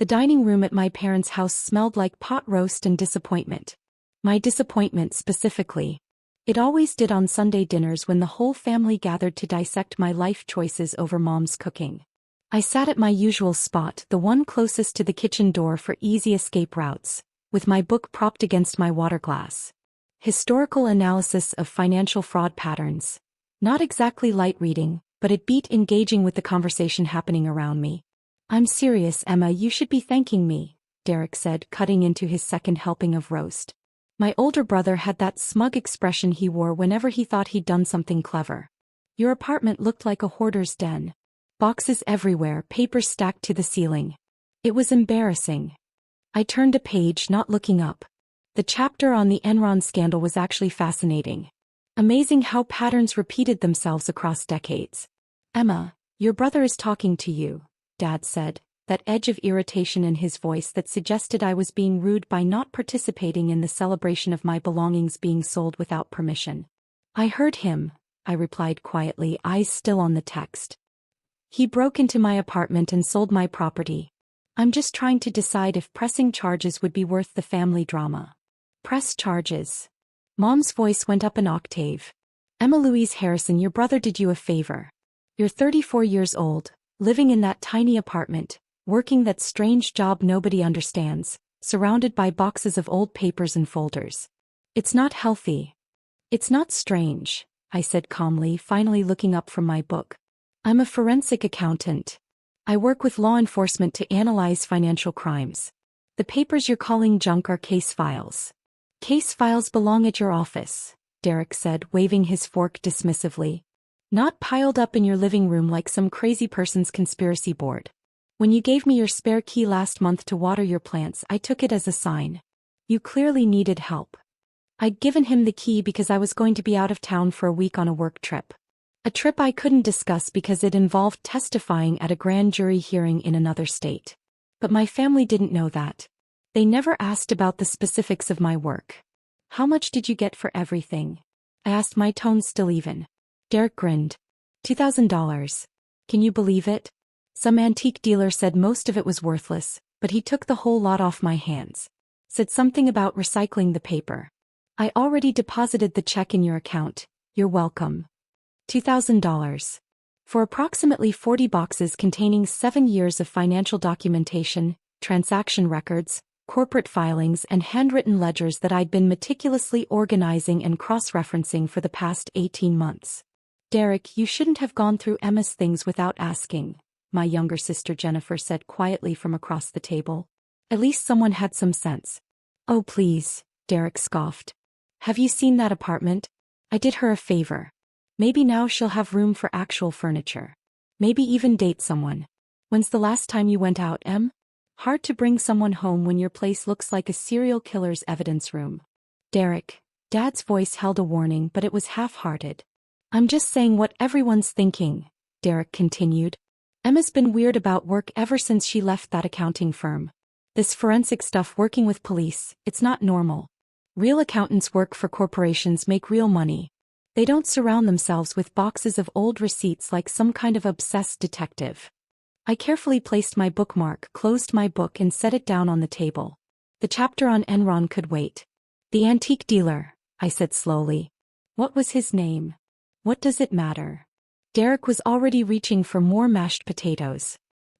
The dining room at my parents' house smelled like pot roast and disappointment. My disappointment specifically. It always did on Sunday dinners when the whole family gathered to dissect my life choices over Mom's cooking. I sat at my usual spot, the one closest to the kitchen door for easy escape routes, with my book propped against my water glass. Historical analysis of financial fraud patterns. Not exactly light reading, but it beat engaging with the conversation happening around me. "I'm serious, Emma, you should be thanking me," Derek said, cutting into his second helping of roast. My older brother had that smug expression he wore whenever he thought he'd done something clever. "Your apartment looked like a hoarder's den. Boxes everywhere, papers stacked to the ceiling." It was embarrassing. I turned a page, not looking up. The chapter on the Enron scandal was actually fascinating. Amazing how patterns repeated themselves across decades. "Emma, your brother is talking to you," Dad said, that edge of irritation in his voice that suggested I was being rude by not participating in the celebration of my belongings being sold without permission. "I heard him," I replied quietly, eyes still on the text. "He broke into my apartment and sold my property. I'm just trying to decide if pressing charges would be worth the family drama." "Press charges?" Mom's voice went up an octave. "Emma Louise Harrison, your brother did you a favor. You're 34 years old, living in that tiny apartment, working that strange job nobody understands, surrounded by boxes of old papers and folders. It's not healthy." "It's not strange," I said calmly, finally looking up from my book. "I'm a forensic accountant. I work with law enforcement to analyze financial crimes. The papers you're calling junk are case files." "Case files belong at your office," Derek said, waving his fork dismissively. "Not piled up in your living room like some crazy person's conspiracy board. When you gave me your spare key last month to water your plants, I took it as a sign. You clearly needed help." I'd given him the key because I was going to be out of town for a week on a work trip. A trip I couldn't discuss because it involved testifying at a grand jury hearing in another state. But my family didn't know that. They never asked about the specifics of my work. "How much did you get for everything?" I asked, my tone still even. Derek grinned. $2,000. Can you believe it? Some antique dealer said most of it was worthless, but he took the whole lot off my hands. Said something about recycling the paper. "I already deposited the check in your account. You're welcome." $2,000. For approximately 40 boxes containing 7 years of financial documentation, transaction records, corporate filings and handwritten ledgers that I'd been meticulously organizing and cross-referencing for the past 18 months. "Derek, you shouldn't have gone through Emma's things without asking," my younger sister Jennifer said quietly from across the table. "At least someone had some sense." "Oh please," Derek scoffed. "Have you seen that apartment? I did her a favor. Maybe now she'll have room for actual furniture. Maybe even date someone. When's the last time you went out, Em? Hard to bring someone home when your place looks like a serial killer's evidence room." "Derek," Dad's voice held a warning, but it was half-hearted. "I'm just saying what everyone's thinking," Derek continued. "Emma's been weird about work ever since she left that accounting firm. This forensic stuff, working with police, it's not normal. Real accountants work for corporations, make real money. They don't surround themselves with boxes of old receipts like some kind of obsessed detective." I carefully placed my bookmark, closed my book and set it down on the table. The chapter on Enron could wait. "The antique dealer," I said slowly. "What was his name?" "What does it matter?" Derek was already reaching for more mashed potatoes.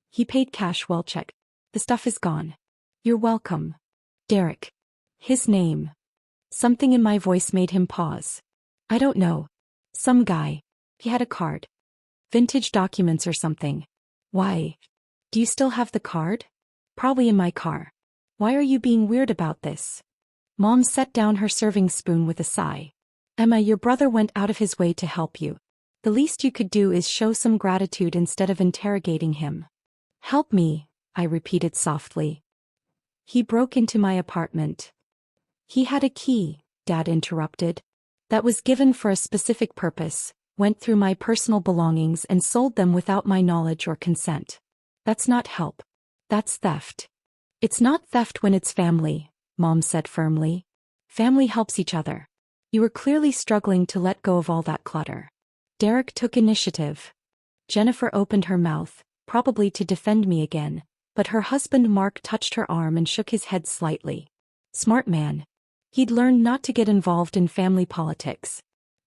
"He paid cash, well check. The stuff is gone." "You're welcome." "Derek." "His name." Something in my voice made him pause. "I don't know. Some guy. He had a card. Vintage documents or something." "Why? Do you still have the card?" "Probably in my car." "Why are you being weird about this?" Mom set down her serving spoon with a sigh. "Emma, your brother went out of his way to help you. The least you could do is show some gratitude instead of interrogating him." "Help me," I repeated softly. "He broke into my apartment." "He had a key," Dad interrupted. "That was given for a specific purpose, went through my personal belongings and sold them without my knowledge or consent. That's not help. That's theft." "It's not theft when it's family," Mom said firmly. "Family helps each other. You were clearly struggling to let go of all that clutter." Derek took initiative. Jennifer opened her mouth, probably to defend me again, But her husband Mark touched her arm and shook his head slightly. Smart man. He'd learned not to get involved in family politics.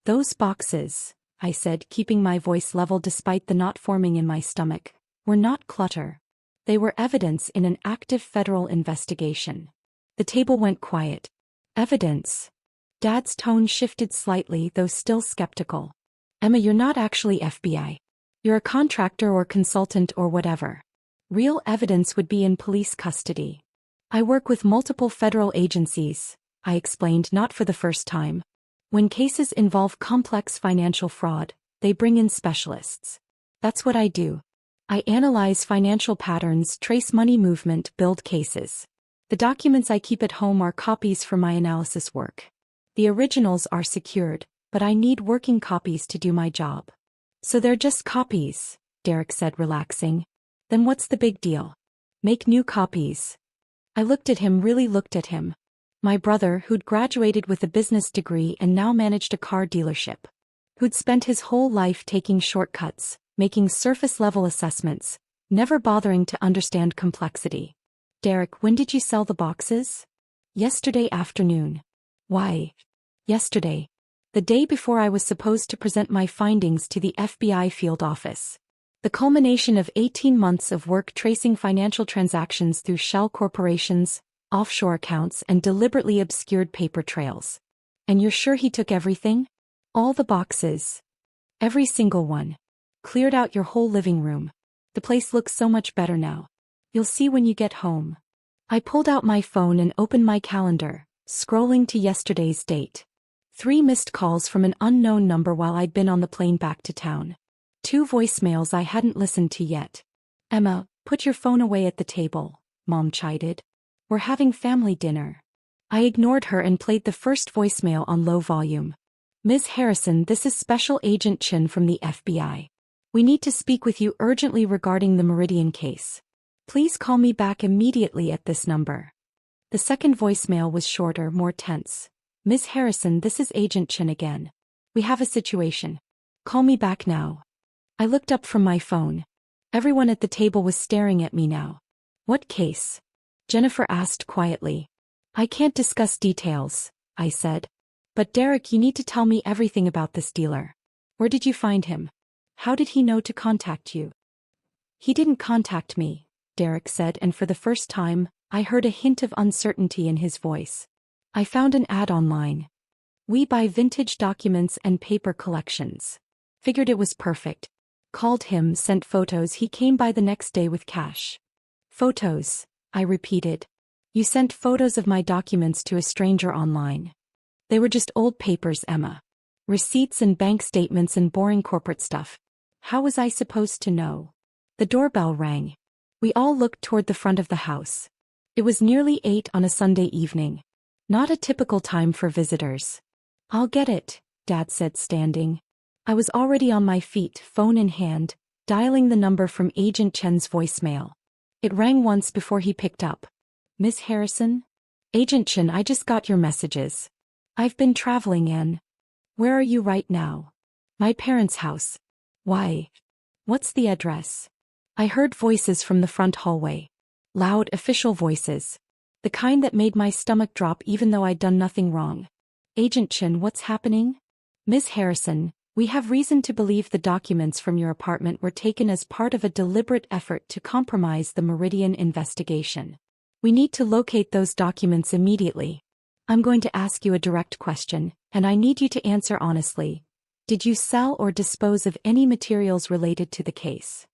Those boxes, I said, keeping my voice level despite the knot forming in my stomach, were not clutter. They were evidence in an active federal investigation. The table went quiet. Evidence. Dad's tone shifted slightly, though still skeptical. Emma, you're not actually FBI. You're a contractor or consultant or whatever. Real evidence would be in police custody. I work with multiple federal agencies, I explained, not for the first time. When cases involve complex financial fraud, they bring in specialists. That's what I do. I analyze financial patterns, trace money movement, build cases. The documents I keep at home are copies for my analysis work. The originals are secured, but I need working copies to do my job. So they're just copies, Derek said, relaxing. Then what's the big deal? Make new copies. I looked at him, really looked at him. My brother, who'd graduated with a business degree and now managed a car dealership. Who'd spent his whole life taking shortcuts, making surface-level assessments, never bothering to understand complexity. Derek, when did you sell the boxes? Yesterday afternoon. Why? Yesterday. The day before I was supposed to present my findings to the FBI field office. The culmination of 18 months of work tracing financial transactions through shell corporations, offshore accounts, and deliberately obscured paper trails. And you're sure he took everything? All the boxes. Every single one. Cleared out your whole living room. The place looks so much better now. You'll see when you get home. I pulled out my phone and opened my calendar, scrolling to yesterday's date. 3 missed calls from an unknown number while I'd been on the plane back to town. 2 voicemails I hadn't listened to yet. Emma, put your phone away at the table, Mom chided. We're having family dinner. I ignored her and played the first voicemail on low volume. Ms. Harrison, this is Special Agent Chin from the FBI. We need to speak with you urgently regarding the Meridian case. Please call me back immediately at this number. The second voicemail was shorter, more tense. Ms. Harrison, this is Agent Chin again. We have a situation. Call me back now. I looked up from my phone. Everyone at the table was staring at me now. What case? Jennifer asked quietly. I can't discuss details, I said. But Derek, you need to tell me everything about this dealer. Where did you find him? How did he know to contact you? He didn't contact me, Derek said, and for the first time, I heard a hint of uncertainty in his voice. I found an ad online. We buy vintage documents and paper collections. Figured it was perfect. Called him, sent photos. He came by the next day with cash. Photos, I repeated. You sent photos of my documents to a stranger online. They were just old papers, Emma. Receipts and bank statements and boring corporate stuff. How was I supposed to know? The doorbell rang. We all looked toward the front of the house. It was nearly 8 on a Sunday evening. Not a typical time for visitors. I'll get it, Dad said, standing. I was already on my feet, phone in hand, dialing the number from Agent Chen's voicemail. It rang once before he picked up. Miss Harrison? Agent Chen, I just got your messages. I've been traveling in. Where are you right now? My parents' house. Why? What's the address? I heard voices from the front hallway. Loud, official voices. The kind that made my stomach drop even though I'd done nothing wrong. Agent Chen, what's happening? Miss Harrison, we have reason to believe the documents from your apartment were taken as part of a deliberate effort to compromise the Meridian investigation. We need to locate those documents immediately. I'm going to ask you a direct question, and I need you to answer honestly. Did you sell or dispose of any materials related to the case?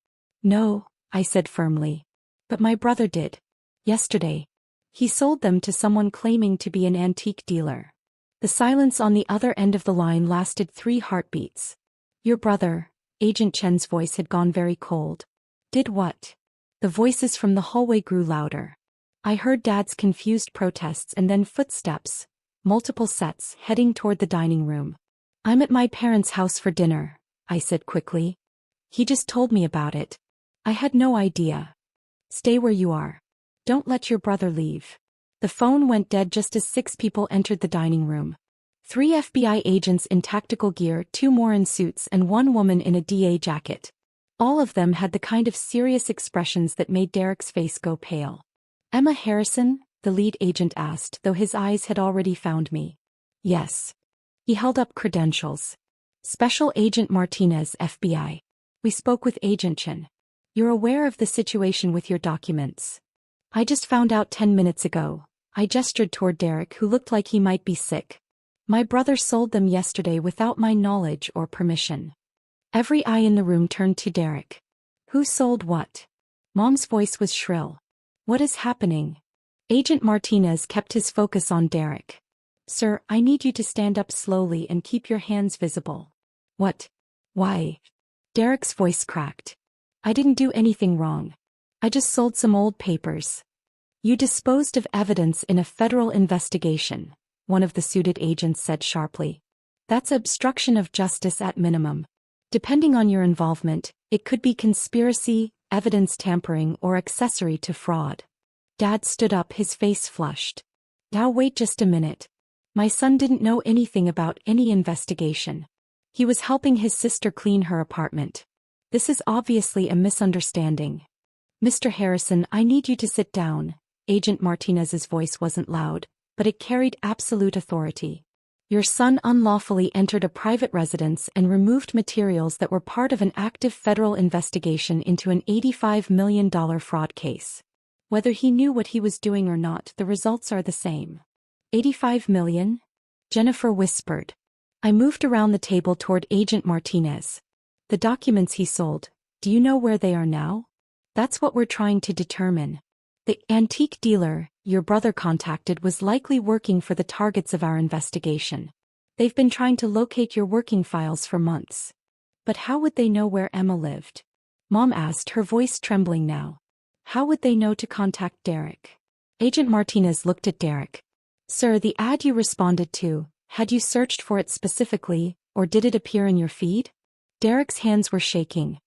No, I said firmly. But my brother did. Yesterday. He sold them to someone claiming to be an antique dealer. The silence on the other end of the line lasted 3 heartbeats. Your brother, Agent Chen's voice had gone very cold. Did what? The voices from the hallway grew louder. I heard Dad's confused protests and then footsteps, multiple sets, heading toward the dining room. I'm at my parents' house for dinner, I said quickly. He just told me about it. I had no idea. Stay where you are. Don't let your brother leave. The phone went dead just as 6 people entered the dining room. 3 FBI agents in tactical gear, 2 more in suits, and 1 woman in a DA jacket. All of them had the kind of serious expressions that made Derek's face go pale. "Emma Harrison?" the lead agent asked, though his eyes had already found me. "Yes." He held up credentials. "Special Agent Martinez, FBI. We spoke with Agent Chen. You're aware of the situation with your documents." "I just found out 10 minutes ago." I gestured toward Derek, who looked like he might be sick. "My brother sold them yesterday without my knowledge or permission." Every eye in the room turned to Derek. "Who sold what?" Mom's voice was shrill. "What is happening?" Agent Martinez kept his focus on Derek. "Sir, I need you to stand up slowly and keep your hands visible." "What? Why?" Derek's voice cracked. "I didn't do anything wrong. I just sold some old papers." "You disposed of evidence in a federal investigation," one of the suited agents said sharply. "That's obstruction of justice at minimum. Depending on your involvement, it could be conspiracy, evidence tampering, or accessory to fraud." Dad stood up, his face flushed. "Now wait just a minute. My son didn't know anything about any investigation. He was helping his sister clean her apartment. This is obviously a misunderstanding." "Mr. Harrison, I need you to sit down." Agent Martinez's voice wasn't loud, but it carried absolute authority. "Your son unlawfully entered a private residence and removed materials that were part of an active federal investigation into an $85 million fraud case. Whether he knew what he was doing or not, the results are the same." "$85 million? Jennifer whispered. I moved around the table toward Agent Martinez. "The documents he sold, do you know where they are now?" "That's what we're trying to determine. The antique dealer your brother contacted was likely working for the targets of our investigation. They've been trying to locate your working files for months." "But how would they know where Emma lived?" Mom asked, her voice trembling now. "How would they know to contact Derek?" Agent Martinez looked at Derek. "Sir, the ad you responded to, had you searched for it specifically, or did it appear in your feed?" Derek's hands were shaking.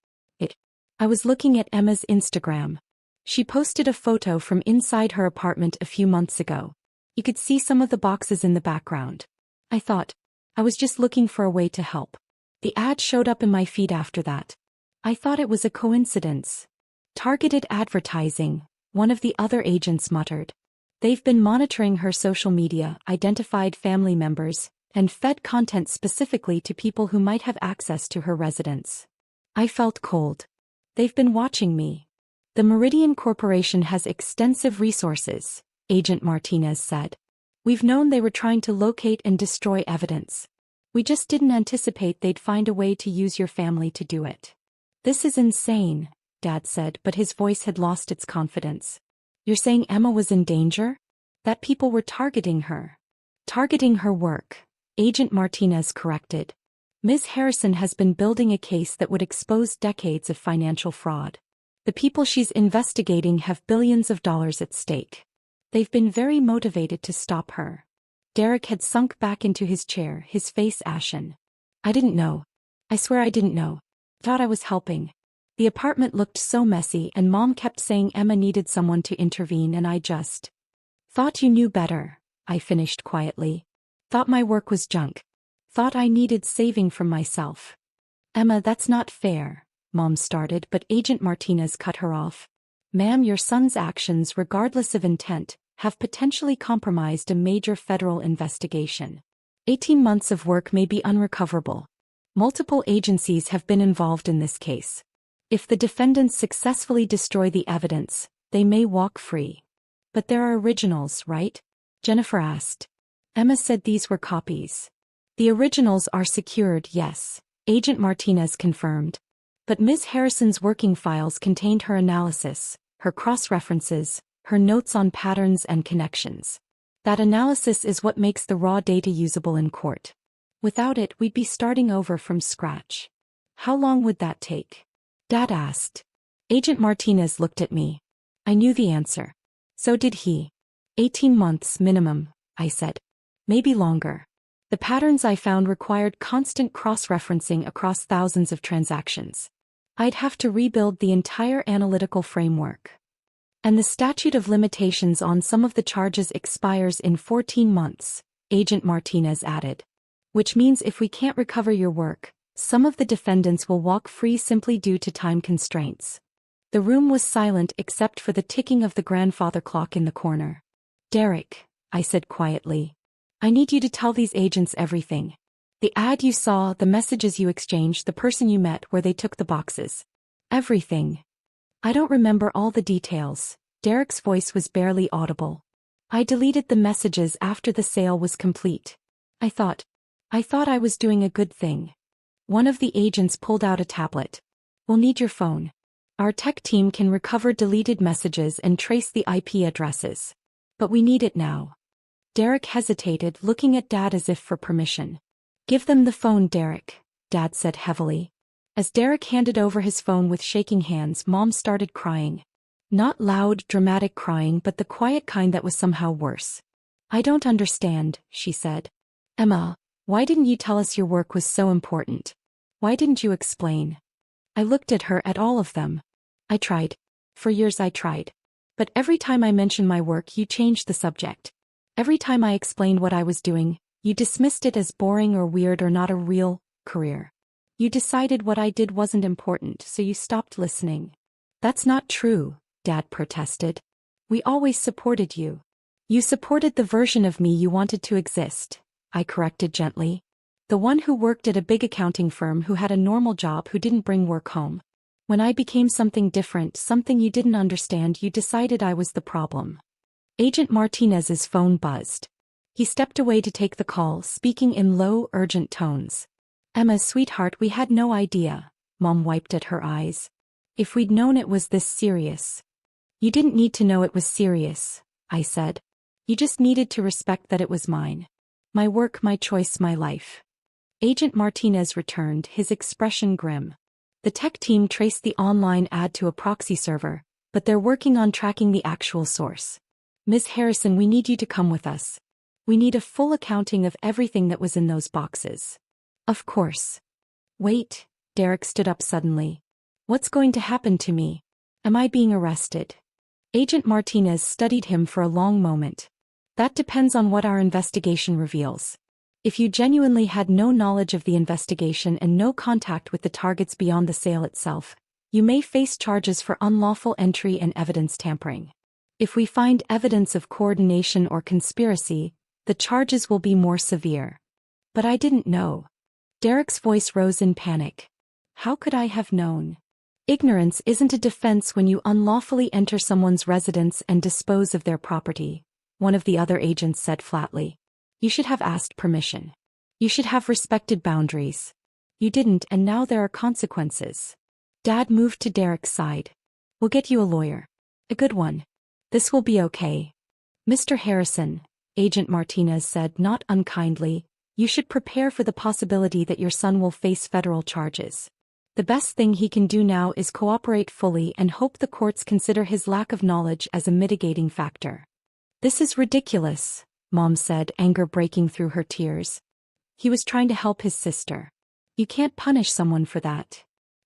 I was looking at Emma's Instagram. She posted a photo from inside her apartment a few months ago. You could see some of the boxes in the background. I thought, I was just looking for a way to help. The ad showed up in my feed after that. I thought it was a coincidence." "Targeted advertising," one of the other agents muttered. "They've been monitoring her social media, identified family members, and fed content specifically to people who might have access to her residence." I felt cold. "They've been watching me." "The Meridian Corporation has extensive resources," Agent Martinez said. "We've known they were trying to locate and destroy evidence. We just didn't anticipate they'd find a way to use your family to do it." "This is insane," Dad said, but his voice had lost its confidence. "You're saying Emma was in danger? That people were targeting her?" "Targeting her work," Agent Martinez corrected. "Ms. Harrison has been building a case that would expose decades of financial fraud. The people she's investigating have billions of dollars at stake. They've been very motivated to stop her." Derek had sunk back into his chair, his face ashen. "I didn't know. I swear I didn't know. Thought I was helping. The apartment looked so messy and Mom kept saying Emma needed someone to intervene and I just thought you knew better," I finished quietly. "Thought my work was junk. Thought I needed saving from myself." "Emma, that's not fair," Mom started, but Agent Martinez cut her off. "Ma'am, your son's actions, regardless of intent, have potentially compromised a major federal investigation. 18 months of work may be unrecoverable. Multiple agencies have been involved in this case. If the defendants successfully destroy the evidence, they may walk free." "But there are originals, right?" Jennifer asked. Emma said these were copies. "The originals are secured, yes," Agent Martinez confirmed. "But Ms. Harrison's working files contained her analysis, her cross-references, her notes on patterns and connections. That analysis is what makes the raw data usable in court. Without it, we'd be starting over from scratch." "How long would that take?" Dad asked. Agent Martinez looked at me. I knew the answer. So did he. 18 months minimum, I said. Maybe longer. The patterns I found required constant cross-referencing across thousands of transactions. I'd have to rebuild the entire analytical framework. And the statute of limitations on some of the charges expires in 14 months, Agent Martinez added. Which means if we can't recover your work, Some of the defendants will walk free simply due to time constraints. The room was silent except for the ticking of the grandfather clock in the corner. Derek, I said quietly. I need you to tell these agents everything. The ad you saw, the messages you exchanged, the person you met where they took the boxes. Everything. I don't remember all the details. Derek's voice was barely audible. I deleted the messages after the sale was complete. I thought I was doing a good thing. One of the agents pulled out a tablet. We'll need your phone. Our tech team can recover deleted messages and trace the IP addresses. But we need it now. Derek hesitated, looking at Dad as if for permission. Give them the phone, Derek, Dad said heavily. As Derek handed over his phone with shaking hands, Mom started crying. Not loud, dramatic crying, but the quiet kind that was somehow worse. I don't understand, she said. Emma, why didn't you tell us your work was so important? Why didn't you explain? I looked at her, at all of them. I tried. For years I tried. But every time I mentioned my work, you changed the subject. Every time I explained what I was doing, you dismissed it as boring or weird or not a real career. You decided what I did wasn't important, so you stopped listening. That's not true, Dad protested. We always supported you. You supported the version of me you wanted to exist, I corrected gently. The one who worked at a big accounting firm, who had a normal job, who didn't bring work home. When I became something different, something you didn't understand, you decided I was the problem. Agent Martinez's phone buzzed. He stepped away to take the call, speaking in low, urgent tones. Emma, sweetheart, we had no idea. Mom wiped at her eyes. If we'd known it was this serious. You didn't need to know it was serious, I said. You just needed to respect that it was mine. My work, my choice, my life. Agent Martinez returned, his expression grim. The tech team traced the online ad to a proxy server, but they're working on tracking the actual source. Ms. Harrison, we need you to come with us. We need a full accounting of everything that was in those boxes. Of course. Wait, Derek stood up suddenly. What's going to happen to me? Am I being arrested? Agent Martinez studied him for a long moment. That depends on what our investigation reveals. If you genuinely had no knowledge of the investigation and no contact with the targets beyond the sale itself, you may face charges for unlawful entry and evidence tampering. If we find evidence of coordination or conspiracy, the charges will be more severe. But I didn't know. Derek's voice rose in panic. How could I have known? Ignorance isn't a defense when you unlawfully enter someone's residence and dispose of their property, one of the other agents said flatly. You should have asked permission. You should have respected boundaries. You didn't, and now there are consequences. Dad moved to Derek's side. We'll get you a lawyer. A good one. This will be okay. Mr. Harrison, Agent Martinez said not unkindly, you should prepare for the possibility that your son will face federal charges. The best thing he can do now is cooperate fully and hope the courts consider his lack of knowledge as a mitigating factor. This is ridiculous, Mom said, anger breaking through her tears. He was trying to help his sister. You can't punish someone for that.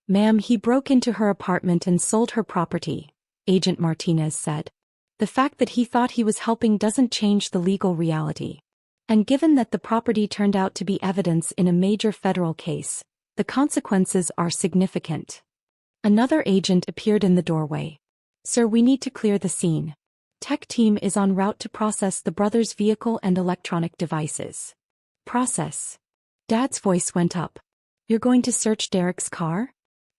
Ma'am, he broke into her apartment and sold her property, Agent Martinez said. The fact that he thought he was helping doesn't change the legal reality. And given that the property turned out to be evidence in a major federal case, the consequences are significant. Another agent appeared in the doorway. Sir, we need to clear the scene. Tech team is en route to process the brothers' vehicle and electronic devices. Process. Dad's voice went up. You're going to search Derek's car?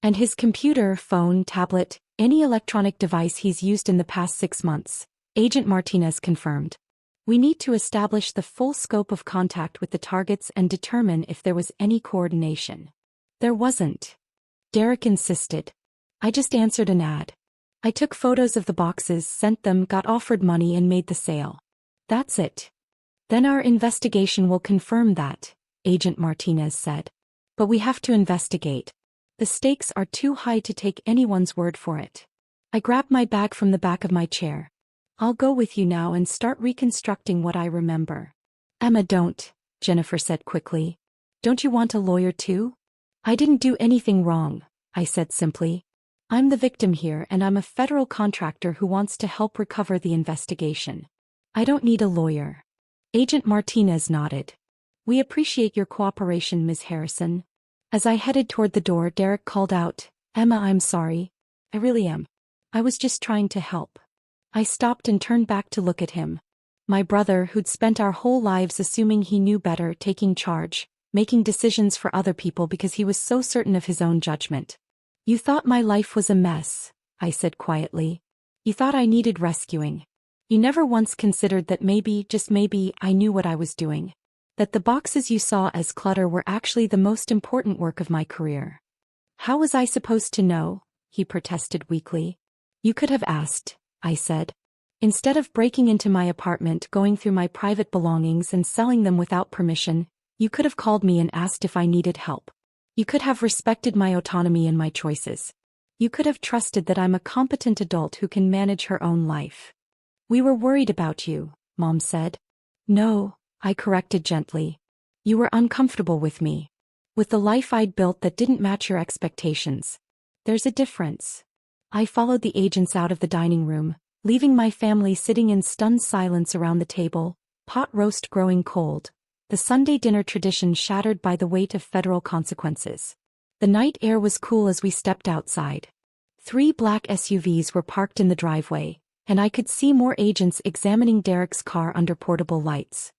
And his computer, phone, tablet, any electronic device he's used in the past 6 months, Agent Martinez confirmed. We need to establish the full scope of contact with the targets and determine if there was any coordination. There wasn't. Derek insisted. I just answered an ad. I took photos of the boxes, sent them, got offered money and made the sale. That's it. Then our investigation will confirm that, Agent Martinez said. But we have to investigate. The stakes are too high to take anyone's word for it. I grabbed my bag from the back of my chair. I'll go with you now and start reconstructing what I remember. Emma, don't, Jennifer said quickly. Don't you want a lawyer too? I didn't do anything wrong, I said simply. I'm the victim here and I'm a federal contractor who wants to help recover the investigation. I don't need a lawyer. Agent Martinez nodded. We appreciate your cooperation, Ms. Harrison. As I headed toward the door, Derek called out, "Emma, I'm sorry. I really am. I was just trying to help." I stopped and turned back to look at him. My brother, who'd spent our whole lives assuming he knew better, taking charge, making decisions for other people because he was so certain of his own judgment. "You thought my life was a mess," I said quietly. "You thought I needed rescuing. You never once considered that maybe, just maybe, I knew what I was doing. That the boxes you saw as clutter were actually the most important work of my career." "How was I supposed to know?" he protested weakly. "You could have asked," I said. "Instead of breaking into my apartment, going through my private belongings and selling them without permission, you could have called me and asked if I needed help. You could have respected my autonomy and my choices. You could have trusted that I'm a competent adult who can manage her own life." "We were worried about you," Mom said. "No," I corrected gently. "You were uncomfortable with me. With the life I'd built that didn't match your expectations. There's a difference." I followed the agents out of the dining room, leaving my family sitting in stunned silence around the table, pot roast growing cold, the Sunday dinner tradition shattered by the weight of federal consequences. The night air was cool as we stepped outside. 3 black SUVs were parked in the driveway, and I could see more agents examining Derek's car under portable lights.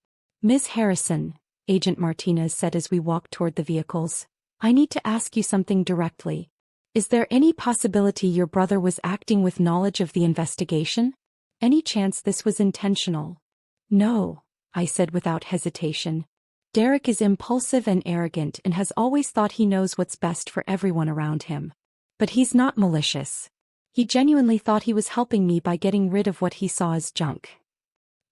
"Ms. Harrison," Agent Martinez said as we walked toward the vehicles, "I need to ask you something directly. Is there any possibility your brother was acting with knowledge of the investigation? Any chance this was intentional?" "No," I said without hesitation. "Derek is impulsive and arrogant and has always thought he knows what's best for everyone around him. But he's not malicious. He genuinely thought he was helping me by getting rid of what he saw as junk."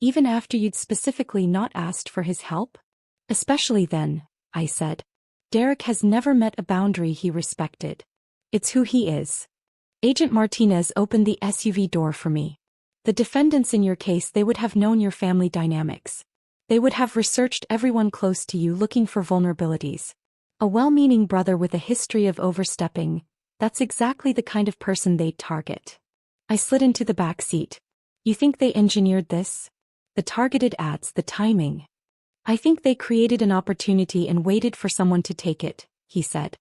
"Even after you'd specifically not asked for his help?" "Especially then," I said. "Derek has never met a boundary he respected. It's who he is." Agent Martinez opened the SUV door for me. "The defendants in your case, they would have known your family dynamics. They would have researched everyone close to you looking for vulnerabilities. A well-meaning brother with a history of overstepping, that's exactly the kind of person they'd target." I slid into the back seat. "You think they engineered this? The targeted ads, the timing." "I think they created an opportunity and waited for someone to take it," he said.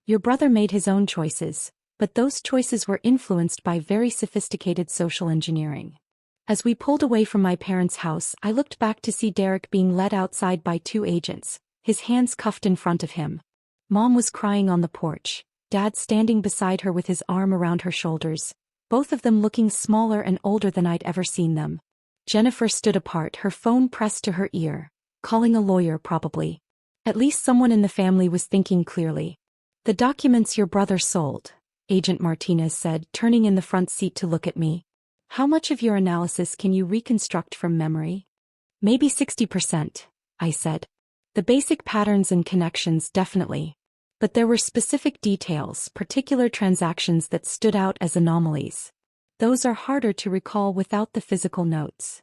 "Your brother made his own choices, but those choices were influenced by very sophisticated social engineering." As we pulled away from my parents' house, I looked back to see Derek being led outside by 2 agents, his hands cuffed in front of him. Mom was crying on the porch, Dad standing beside her with his arm around her shoulders, both of them looking smaller and older than I'd ever seen them. Jennifer stood apart, her phone pressed to her ear, calling a lawyer probably. At least someone in the family was thinking clearly. "The documents your brother sold," Agent Martinez said, turning in the front seat to look at me. "How much of your analysis can you reconstruct from memory?" "Maybe 60%, I said. "The basic patterns and connections definitely. But there were specific details, particular transactions that stood out as anomalies. Those are harder to recall without the physical notes.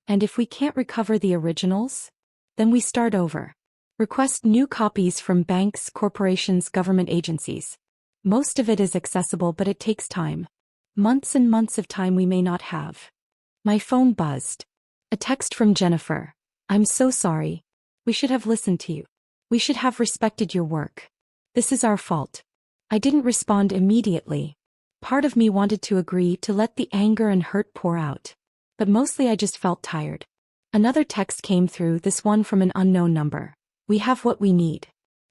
And if we can't recover the originals, then we start over. Request new copies from banks, corporations, government agencies. Most of it is accessible, but it takes time. Months and months of time we may not have." My phone buzzed. A text from Jennifer. "I'm so sorry. We should have listened to you. We should have respected your work. This is our fault." I didn't respond immediately. Part of me wanted to agree, to let the anger and hurt pour out. But mostly I just felt tired. Another text came through, this one from an unknown number. "We have what we need.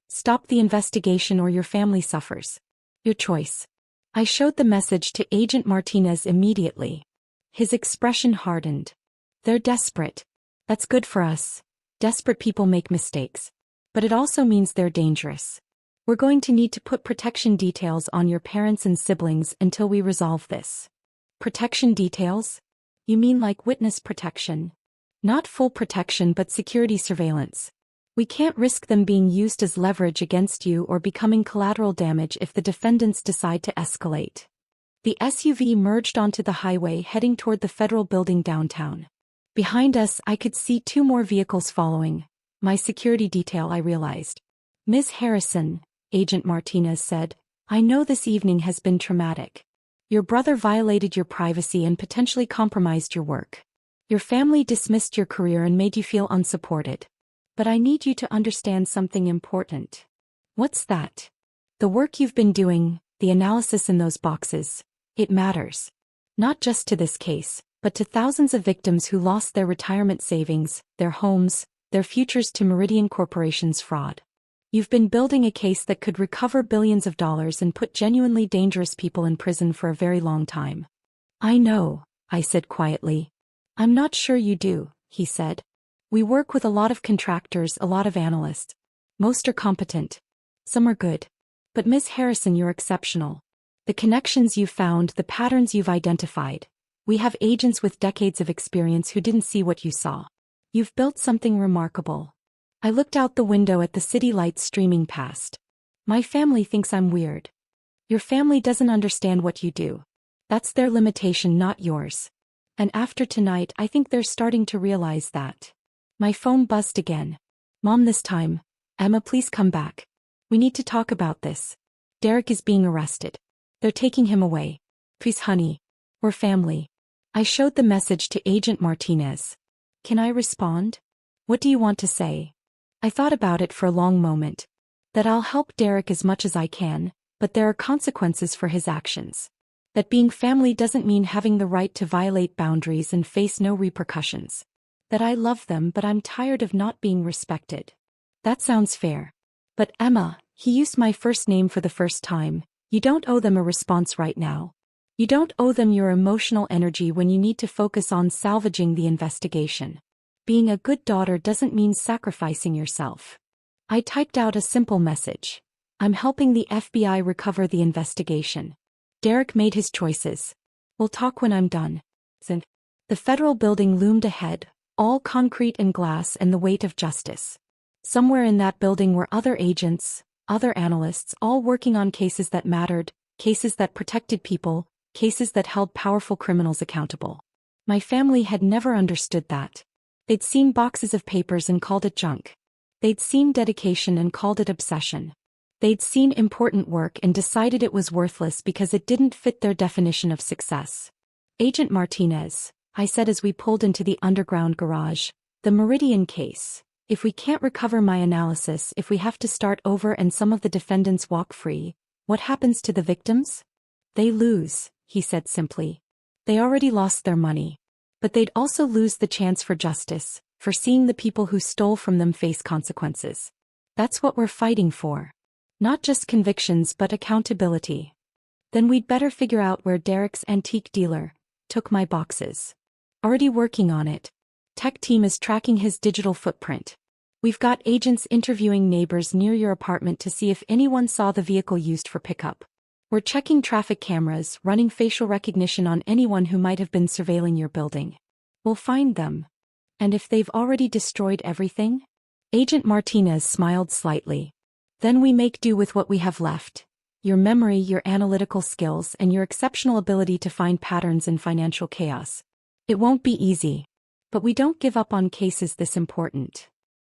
Stop the investigation or your family suffers. Your choice." I showed the message to Agent Martinez immediately. His expression hardened. "They're desperate. That's good for us. Desperate people make mistakes. But it also means they're dangerous. We're going to need to put protection details on your parents and siblings until we resolve this." "Protection details? You mean like witness protection?" "Not full protection, but security surveillance. We can't risk them being used as leverage against you or becoming collateral damage if the defendants decide to escalate." The SUV merged onto the highway heading toward the federal building downtown. Behind us, I could see 2 more vehicles following. My security detail, I realized. "Ms. Harrison," Agent Martinez said, "I know this evening has been traumatic. Your brother violated your privacy and potentially compromised your work. Your family dismissed your career and made you feel unsupported. But I need you to understand something important." "What's that?" The work you've been doing, the analysis in those boxes, it matters. Not just to this case, but to thousands of victims who lost their retirement savings, their homes, their futures to Meridian Corporation's fraud. You've been building a case that could recover billions of dollars and put genuinely dangerous people in prison for a very long time. I know, I said quietly. I'm not sure you do, he said. We work with a lot of contractors, a lot of analysts. Most are competent. Some are good. But Ms. Harrison, you're exceptional. The connections you've found, the patterns you've identified. We have agents with decades of experience who didn't see what you saw. You've built something remarkable. I looked out the window at the city lights streaming past. My family thinks I'm weird. Your family doesn't understand what you do. That's their limitation, not yours. And after tonight, I think they're starting to realize that. My phone buzzed again. Mom, this time. Emma, please come back. We need to talk about this. Derek is being arrested. They're taking him away. Please, honey. We're family. I showed the message to Agent Martinez. Can I respond? What do you want to say? I thought about it for a long moment. That I'll help Derek as much as I can, but there are consequences for his actions. That being family doesn't mean having the right to violate boundaries and face no repercussions. That I love them, but I'm tired of not being respected. That sounds fair. But Emma, he used my first name for the first time. You don't owe them a response right now. You don't owe them your emotional energy when you need to focus on salvaging the investigation. Being a good daughter doesn't mean sacrificing yourself. I typed out a simple message. I'm helping the FBI recover the investigation. Derek made his choices. We'll talk when I'm done. The federal building loomed ahead, all concrete and glass and the weight of justice. Somewhere in that building were other agents, other analysts, all working on cases that mattered, cases that protected people, cases that held powerful criminals accountable. My family had never understood that. They'd seen boxes of papers and called it junk. They'd seen dedication and called it obsession. They'd seen important work and decided it was worthless because it didn't fit their definition of success. Agent Martinez, I said as we pulled into the underground garage, the Meridian case. If we can't recover my analysis, if we have to start over and some of the defendants walk free, what happens to the victims? They lose, he said simply. They already lost their money. But they'd also lose the chance for justice, for seeing the people who stole from them face consequences. That's what we're fighting for. Not just convictions but accountability. Then we'd better figure out where Derek's antique dealer took my boxes. Already working on it. Tech team is tracking his digital footprint. We've got agents interviewing neighbors near your apartment to see if anyone saw the vehicle used for pickup. We're checking traffic cameras, running facial recognition on anyone who might have been surveilling your building. We'll find them. And if they've already destroyed everything? Agent Martinez smiled slightly. Then we make do with what we have left. Your memory, your analytical skills, and your exceptional ability to find patterns in financial chaos. It won't be easy. But we don't give up on cases this important.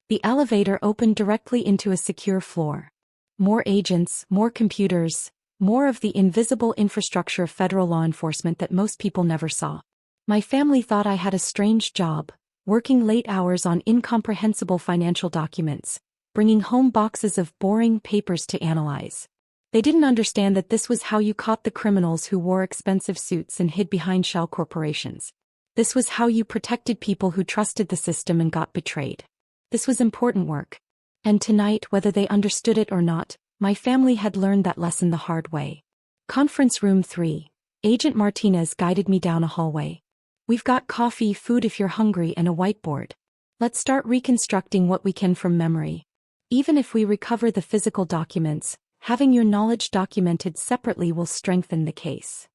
The elevator opened directly into a secure floor. More agents, more computers, more of the invisible infrastructure of federal law enforcement that most people never saw. My family thought I had a strange job, working late hours on incomprehensible financial documents, bringing home boxes of boring papers to analyze. They didn't understand that this was how you caught the criminals who wore expensive suits and hid behind shell corporations. This was how you protected people who trusted the system and got betrayed. This was important work. And tonight, whether they understood it or not, my family had learned that lesson the hard way. Conference room 3. Agent Martinez guided me down a hallway. We've got coffee, food if you're hungry, and a whiteboard. Let's start reconstructing what we can from memory. Even if we recover the physical documents, having your knowledge documented separately will strengthen the case.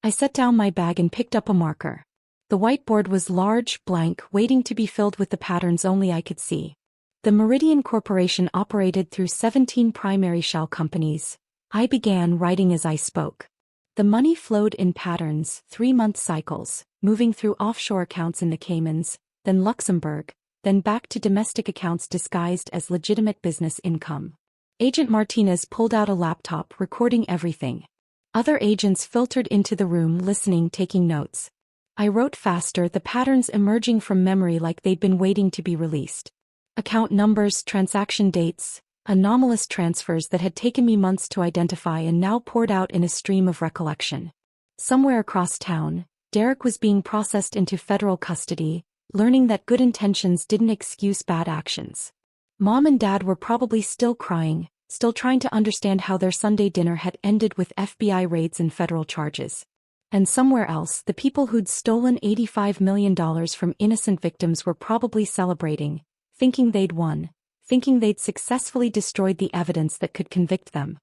I set down my bag and picked up a marker. The whiteboard was large, blank, waiting to be filled with the patterns only I could see. The Meridian Corporation operated through 17 primary shell companies. I began writing as I spoke. The money flowed in patterns, 3-month cycles, moving through offshore accounts in the Caymans, then Luxembourg, then back to domestic accounts disguised as legitimate business income. Agent Martinez pulled out a laptop, recording everything. Other agents filtered into the room, listening, taking notes. I wrote faster, the patterns emerging from memory like they'd been waiting to be released. Account numbers, transaction dates, Anomalous transfers that had taken me months to identify and now poured out in a stream of recollection. Somewhere across town, Derek was being processed into federal custody, learning that good intentions didn't excuse bad actions. Mom and Dad were probably still crying, still trying to understand how their Sunday dinner had ended with FBI raids and federal charges. And somewhere else, the people who'd stolen $85 million from innocent victims were probably celebrating, thinking they'd won, thinking they'd successfully destroyed the evidence that could convict them.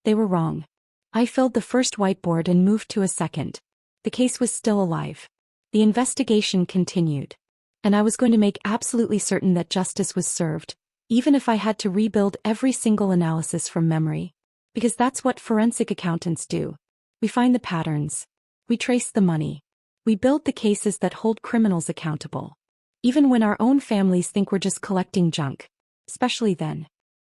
They were wrong. I filled the first whiteboard and moved to a second. The case was still alive. The investigation continued. And I was going to make absolutely certain that justice was served, even if I had to rebuild every single analysis from memory. Because that's what forensic accountants do. We find the patterns. We trace the money. We build the cases that hold criminals accountable. Even when our own families think we're just collecting junk. Especially then.